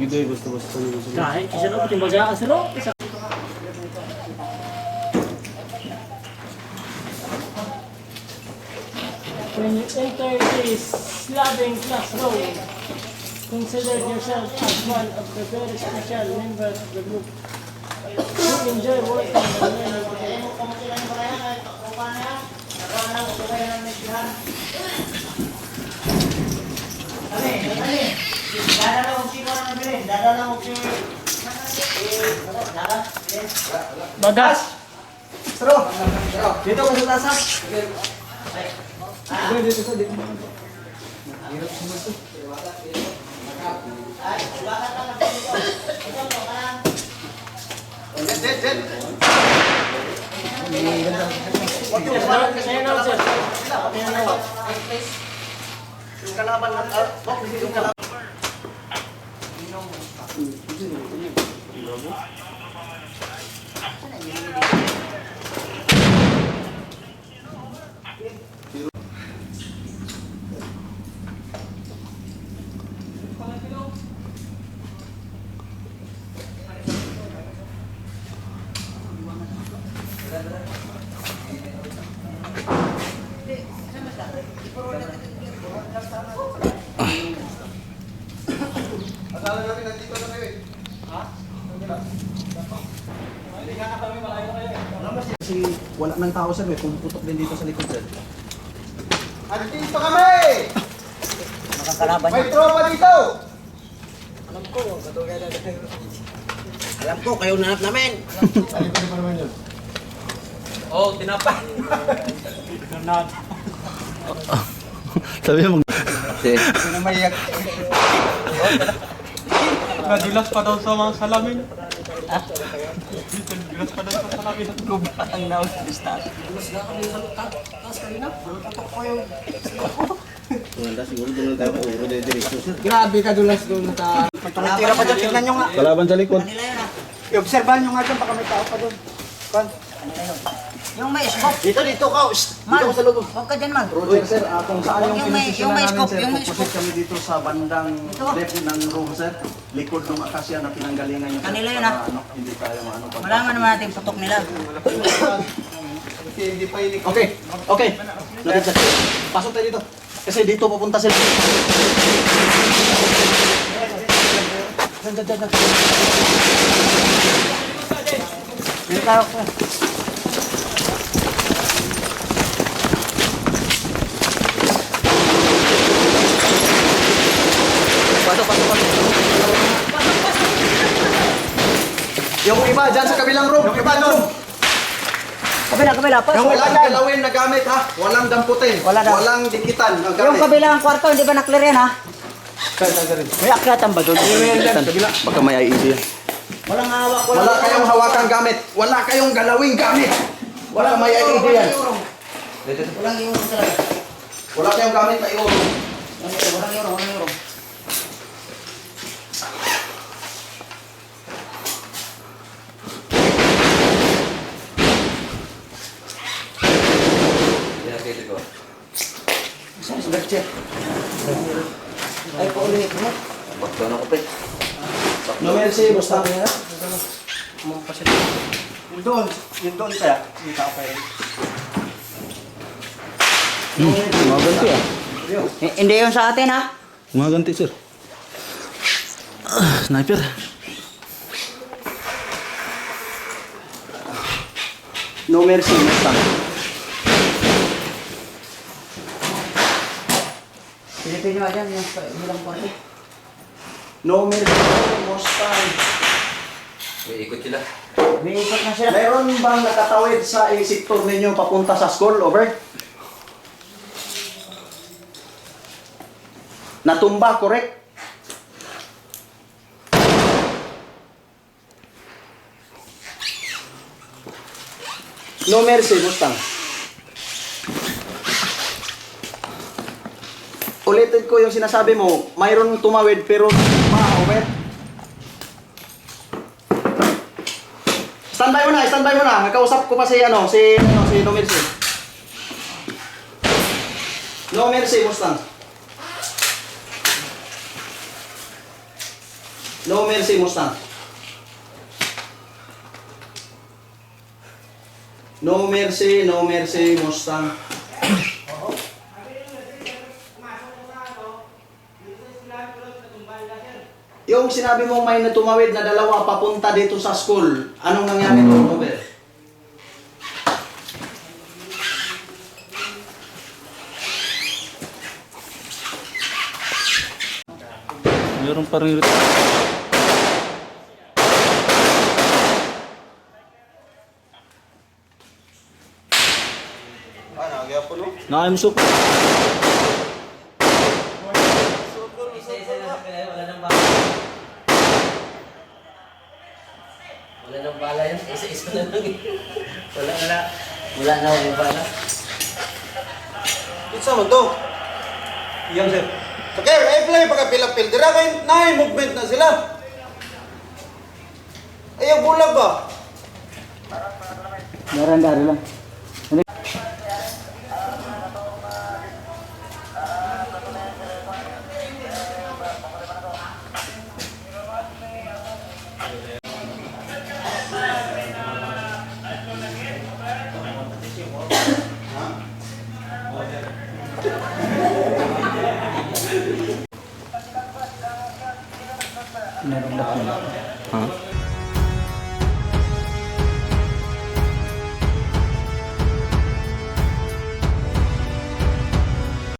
Gidoy, basta-basta nyo sila. Kahit isa na po, timbaga ka sila. Isa. When you enter this Slavic classroom, consider yourself as one of the very special members of the group. You enjoy working and learning together. Bagas! Stro! Dito ko sa tasa. Dito sa dito. Yung kalaban ng yung kalaban. Akala namin nandito na kayo eh. Ha? Kasi wala nang tao sir, may pumuputok din dito sa likod sir. Dito kami! Makakalaban May tropa dito! Alam ko, kayo nanap namin. Alin pa naman yun? Oh, tinapay. Sabi mo, Sino maiyak? Nadulas pa daw sa mga salamin. Nadulas pa daw sa salamin. Ang naon sa listas. wala siguro doon lang tayo puro de diretso sir. Grabe ka dulas doon sa... Tira pa dyan, tignan nyo nga. Kalaban sa likod. I-obserbahan nyo nga dyan, baka may tao pa doon. Pan? Yung may scope. Dito ka! Dito ka sa loob. Huwag ka dyan, man. Roger sir, kung saan yung Yung may pinisisyon namin scope, sir, yung may pupusit scope. kami dito sa bandang left ng room sir. Likod ng akasya na pinanggalingan nyo sir. Kanila yun, para, hindi tayo maano. Malaman naman natin putok nila. Hindi pa inik. Okay, okay. Noted sir. Pasok tayo dito. Kasi dito pupunta sila. Dyan. Dito tayo sir. Pasok. Yung iba dyan sa kabilang room. Yung iba doon. Kabila, pa. Yung walang galawin na gamit ha. Walang damputin. Wala daw. Walang dikitan ang Yung gamit. kabilang kwarto, hindi ba na-clear yan, ha? May akyatan ba doon? Baka may IED yan. Walang hawak, Wala kayong hawakang gamit. Wala kayong galawing gamit. Wala may ID yan. Walang euro talaga. Wala kayong gamit na iuro. Walang euro. Ay, paulit mo. Bakto na ko pe. No mercy, basta nga. Yung doon kaya. Kita ko kaya. Gumaganti ah. Hindi yun sa atin, ha? Gumaganti sir. Sniper. No mercy, basta. Silipin nyo dyan, yung bilang kwarto. No mercy, Mustang. Ikot sila. May ikot na sila. Meron bang nakatawid sa sektor ninyo papunta sa school? Over? Natumba, correct? No mercy, Mustang. Ulitin ko yung sinasabi mo, mayroon tumawid pero over. Standby mo na. Nakausap ko pa si No Mercy. No Mercy, Mustang. No Mercy Mustang. No Mercy Mustang. Yung sinabi mong may natumawid na dalawa papunta dito sa school, anong nangyari doon, Robert? Meron pa rin. Nakaimsok. Isa-isa lang sa kanya, wala nang bala. Wala nang bala yan, isa-isa na lang. Wala na yung bala. Isa mo to. Iyang sir. Okay, ay play pagkapilapil. Dira kayo na movement na sila. Ayaw bulag ba? Meron dari lang. Meron na. Ha?